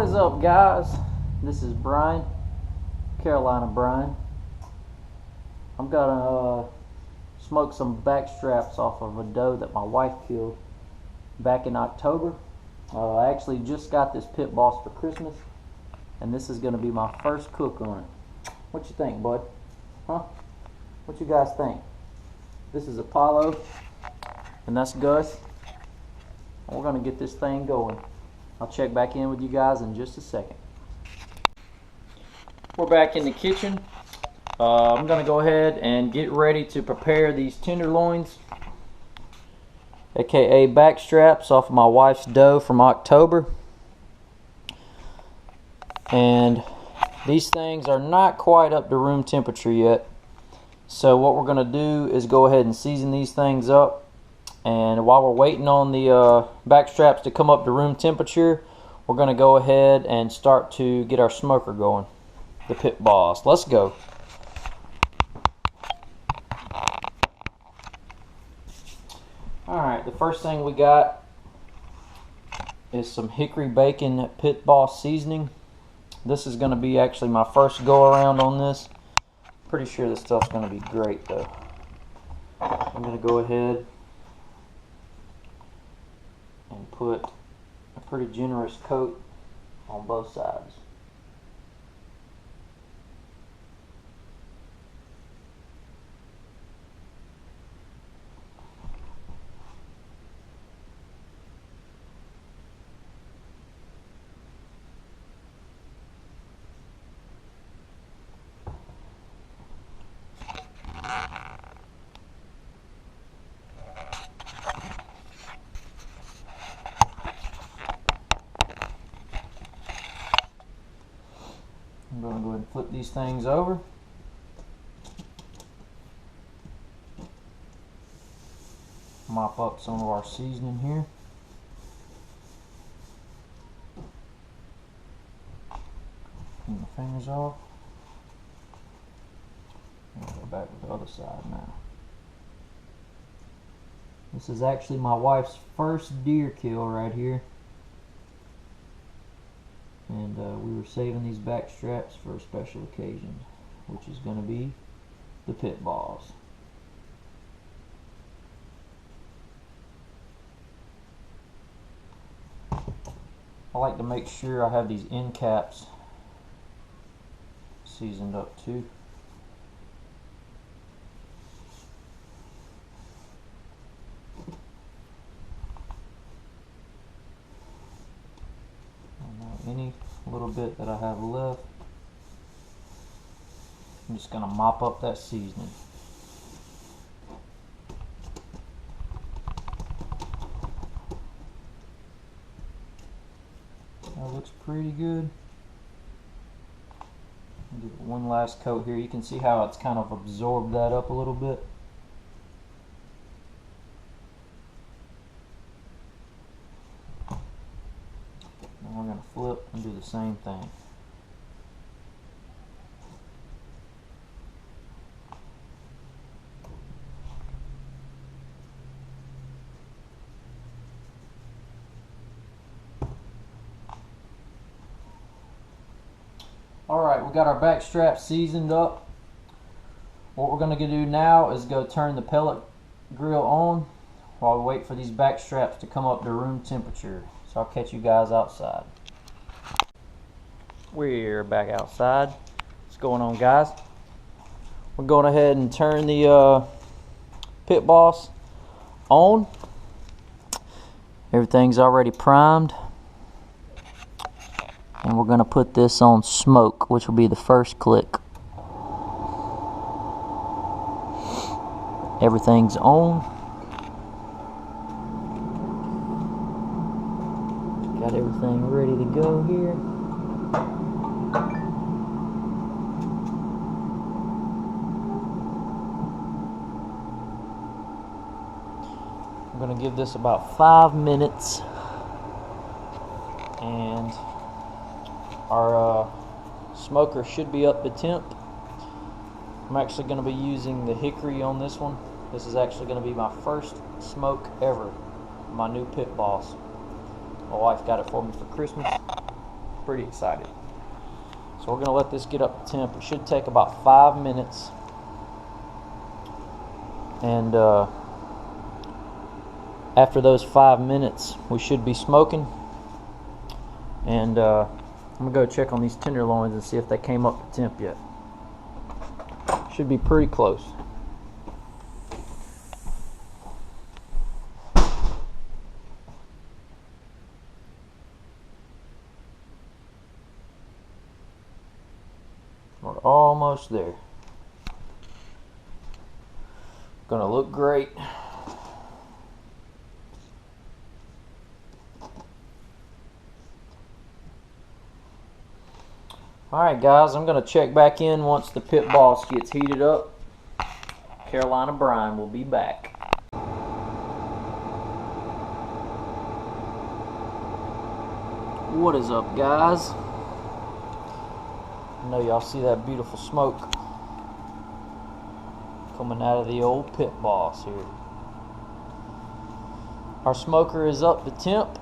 What is up, guys? This is Brian, Carolina Brian. I'm gonna smoke some backstraps off of a doe that my wife killed back in October. I actually just got this pit boss for Christmas, and this is gonna be my first cook on it. What you think, bud? Huh? What you guys think? This is Apollo, and that's Gus. And we're gonna get this thing going. I'll check back in with you guys in just a second. We're back in the kitchen. I'm going to go ahead and get ready to prepare these tenderloins, aka backstraps, off of my wife's doe from October. And these things are not quite up to room temperature yet. So what we're going to do is go ahead and season these things up. And while we're waiting on the backstraps to come up to room temperature, we're going to go ahead and start to get our smoker going, the pit boss. Let's go. Alright, the first thing we got is some hickory bacon pit boss seasoning. This is going to be actually my first go around on this. Pretty sure this stuff's going to be great though. I'm going to go ahead and put a pretty generous coat on both sides. I'm going to go ahead and flip these things over. Mop up some of our seasoning here. Clean my fingers off. And go back with the other side now. This is actually my wife's first deer kill right here. And we were saving these back straps for a special occasion, which is going to be the pit boss. I like to make sure I have these end caps seasoned up too. Any little bit that I have left, I'm just going to mop up that seasoning. That looks pretty good. I'll give it one last coat here. You can see how it's kind of absorbed that up a little bit. We're going to flip and do the same thing. Alright, we got our back strap seasoned up. What we're going to do now is go turn the pellet grill on while we wait for these back straps to come up to room temperature. So I'll catch you guys outside. We're back outside. What's going on, guys? We're going ahead and turn the pit boss on. Everything's already primed. And we're going to put this on smoke, which will be the first click. Everything's on. Got everything ready to go here. I'm going to give this about 5 minutes. And our smoker should be up to temp. I'm actually going to be using the hickory on this one. This is actually going to be my first smoke ever. My new pit boss. My wife got it for me for Christmas. pretty excited. So we're going to let this get up to temp. It should take about 5 minutes. And after those 5 minutes, we should be smoking. And I'm going to go check on these tenderloins and see if they came up to temp yet. Should be pretty close. We're almost there. Gonna look great. Alright guys, I'm gonna check back in once the pit boss gets heated up. Carolina Brine will be back. What is up, guys? I know y'all see that beautiful smoke coming out of the old pit boss here. Our smoker is up to temp.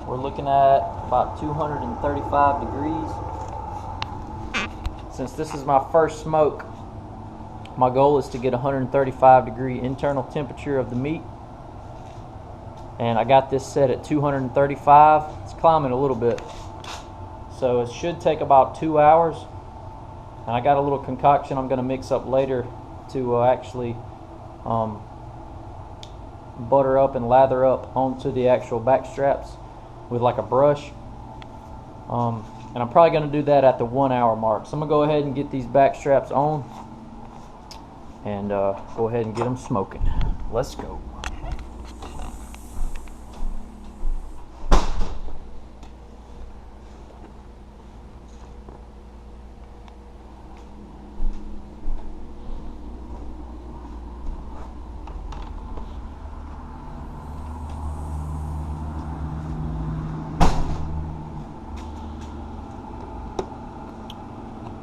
We're looking at about 235 degrees. Since this is my first smoke, my goal is to get 135 degree internal temperature of the meat. And I got this set at 235. It's climbing a little bit. So it should take about 2 hours. And I got a little concoction I'm going to mix up later to actually butter up and lather up onto the actual back straps with like a brush. And I'm probably going to do that at the 1 hour mark. So I'm going to go ahead and get these back straps on and go ahead and get them smoking. Let's go.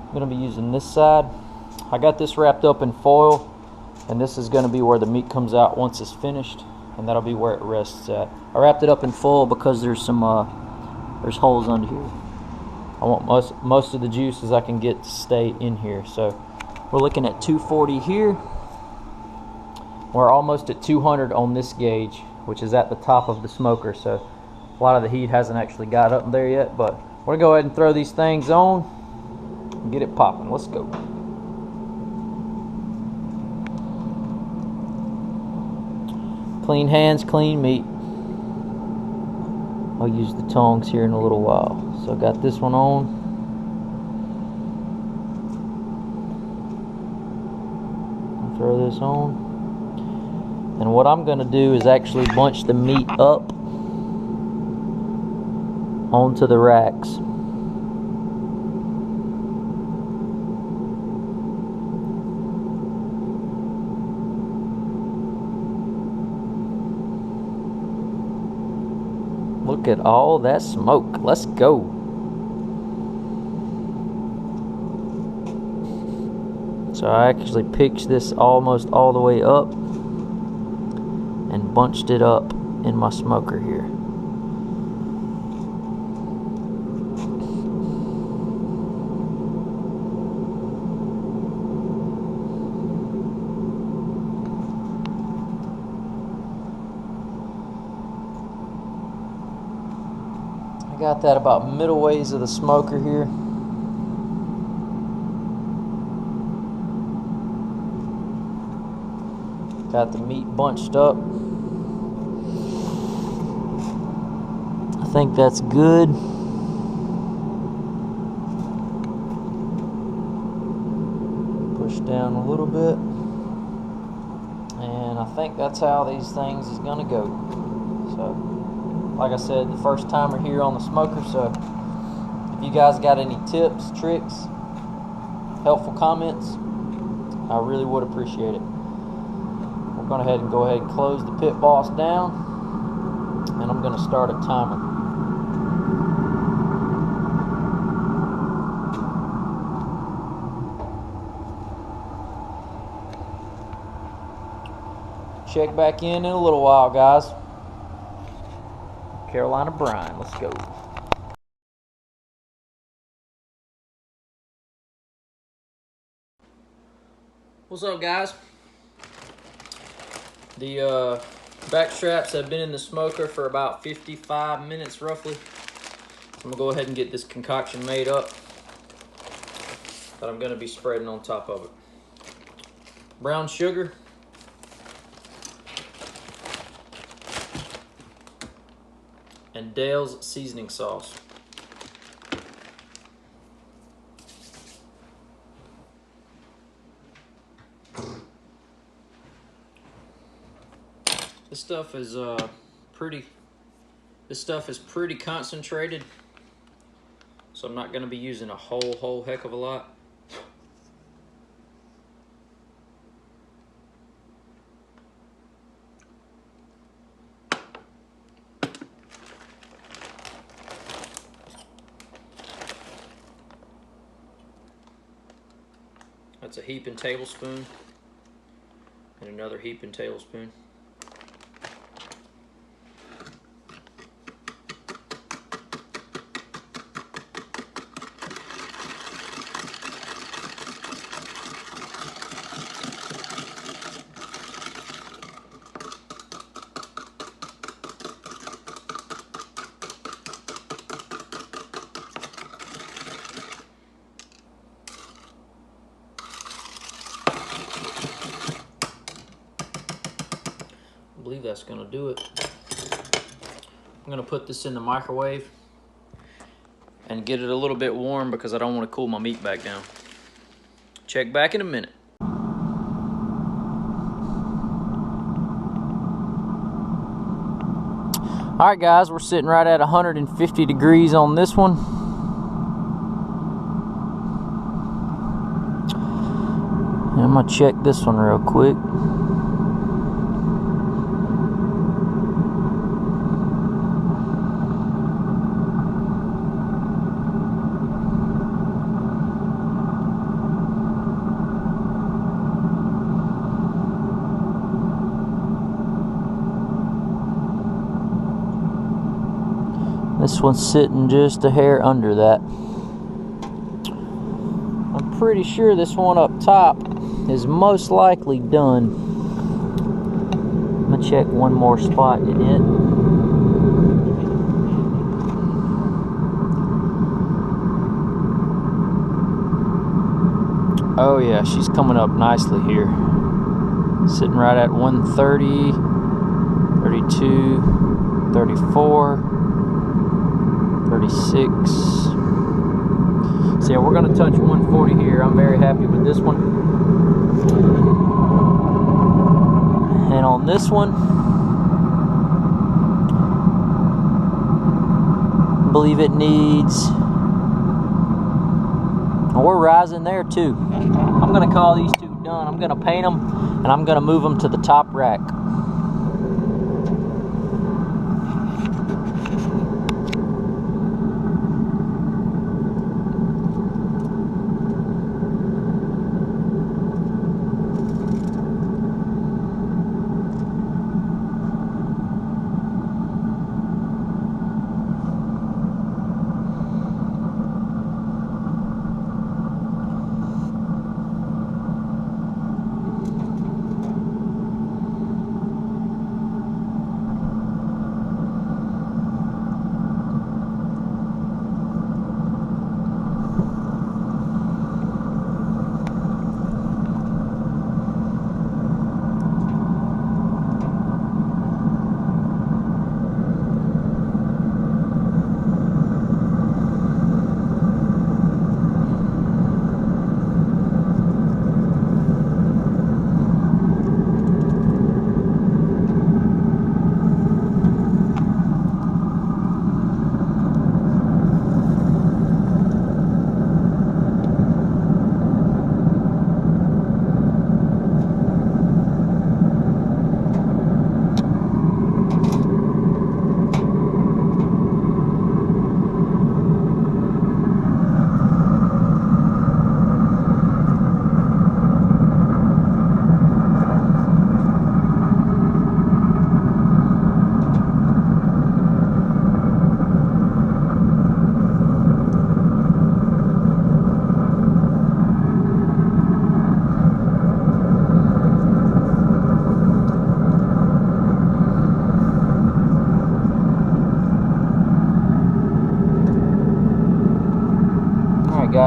I'm going to be using this side. I got this wrapped up in foil, and this is going to be where the meat comes out once it's finished, and that'll be where it rests at. I wrapped it up in foil because there's some there's holes under here. I want most of the juices I can get to stay in here. So we're looking at 240 here. We're almost at 200 on this gauge, which is at the top of the smoker. So a lot of the heat hasn't actually got up there yet, but we're going to go ahead and throw these things on. Get it popping. Let's go. Clean hands, clean meat. I'll use the tongs here in a little while. So I got this one on. I'll throw this on. And what I'm going to do is actually bunch the meat up onto the racks. Look at all that smoke. Let's go. So I actually pitched this almost all the way up and bunched it up in my smoker here. Got that about middle ways of the smoker here. Got the meat bunched up. I think that's good. Push down a little bit. And I think that's how these things is gonna go. So like I said, the first timer here on the smoker, so if you guys got any tips, tricks, helpful comments, I really would appreciate it. We're going to go ahead and close the pit boss down, and I'm going to start a timer. Check back in a little while, guys. Carolina Brine, let's go. What's up, guys? The backstraps have been in the smoker for about 55 minutes roughly. I'm gonna go ahead and get this concoction made up that I'm gonna be spreading on top of it. Brown sugar, and Dale's seasoning sauce. This stuff is pretty concentrated, so I'm not going to be using a whole heck of a lot. That's a heaping tablespoon and another heaping tablespoon. I believe that's gonna do it. I'm gonna put this in the microwave and get it a little bit warm because I don't want to cool my meat back down. Check back in a minute. All right, guys, we're sitting right at 150 degrees on this one. I'm gonna check this one real quick. This one's sitting just a hair under that. I'm pretty sure this one up top is most likely done. I'm gonna check one more spot in it. Oh yeah, she's coming up nicely here. Sitting right at 130, 32, 34. 36. So yeah, we're gonna touch 140 here. I'm very happy with this one. And on this one, I believe it needs, we're rising there too. I'm gonna call these two done. I'm gonna paint them and I'm gonna move them to the top rack.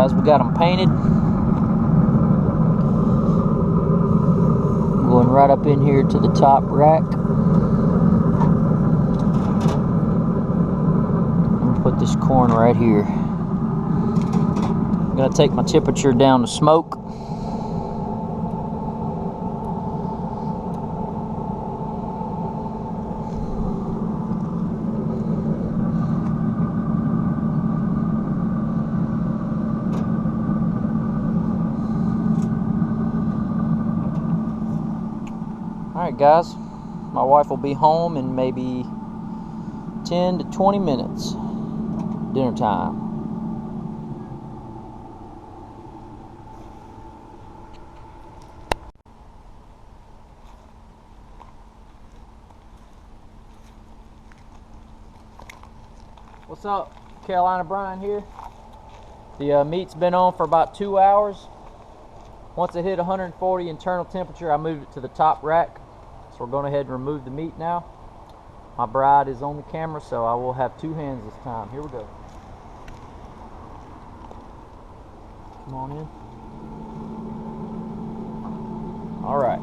guys, we got them painted. Going right up in here to the top rack. I'm gonna put this corn right here. I'm gonna take my temperature down to smoke. Alright guys, my wife will be home in maybe 10 to 20 minutes. Dinner time. What's up? Carolina Brian here. The meat's been on for about 2 hours. Once it hit 140 internal temperature, I moved it to the top rack. So we're going ahead and remove the meat now. My bride is on the camera, so I will have 2 hands this time. Here we go. Come on in. All right.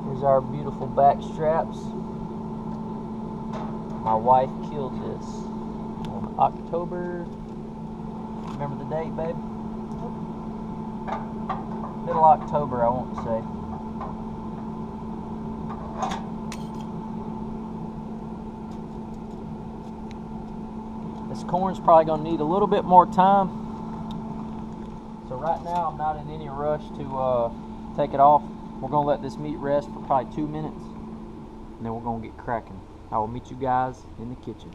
Here's our beautiful back straps. My wife killed this on October. Remember the date, babe? Middle October, I want to say. This corn's probably going to need a little bit more time. So right now, I'm not in any rush to take it off. We're going to let this meat rest for probably 2 minutes, and then we're going to get cracking. I will meet you guys in the kitchen.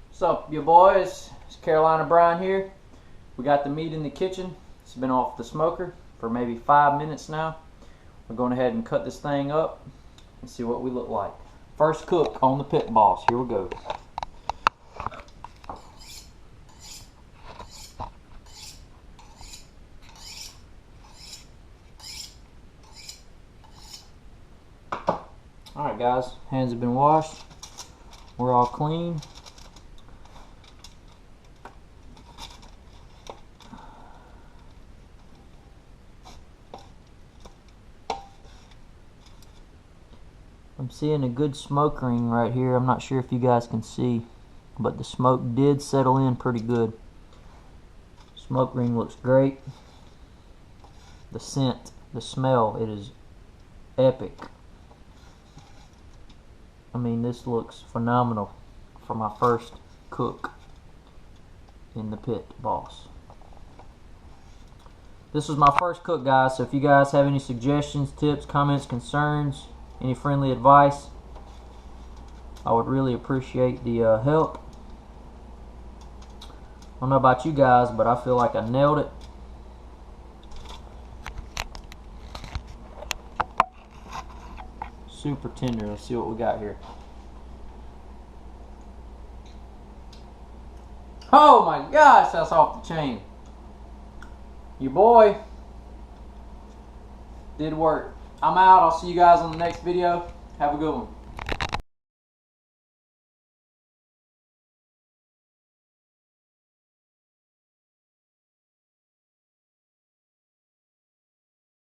What's up, you boys? It's Carolina Brian here. We got the meat in the kitchen. It's been off the smoker for maybe 5 minutes now. We're going ahead and cut this thing up and see what we look like. First cook on the pit boss. Here we go. Alright guys, hands have been washed. We're all clean. I'm seeing a good smoke ring right here. I'm not sure if you guys can see, but the smoke did settle in pretty good. Smoke ring looks great. The scent, the smell, it is epic. I mean, this looks phenomenal for my first cook in the pit boss. This was my first cook, guys, so if you guys have any suggestions, tips, comments, concerns, any friendly advice, I would really appreciate the help. I don't know about you guys, but I feel like I nailed it. Super tender. Let's see what we got here. Oh my gosh, that's off the chain. Your boy did work. I'm out. I'll see you guys on the next video. Have a good one.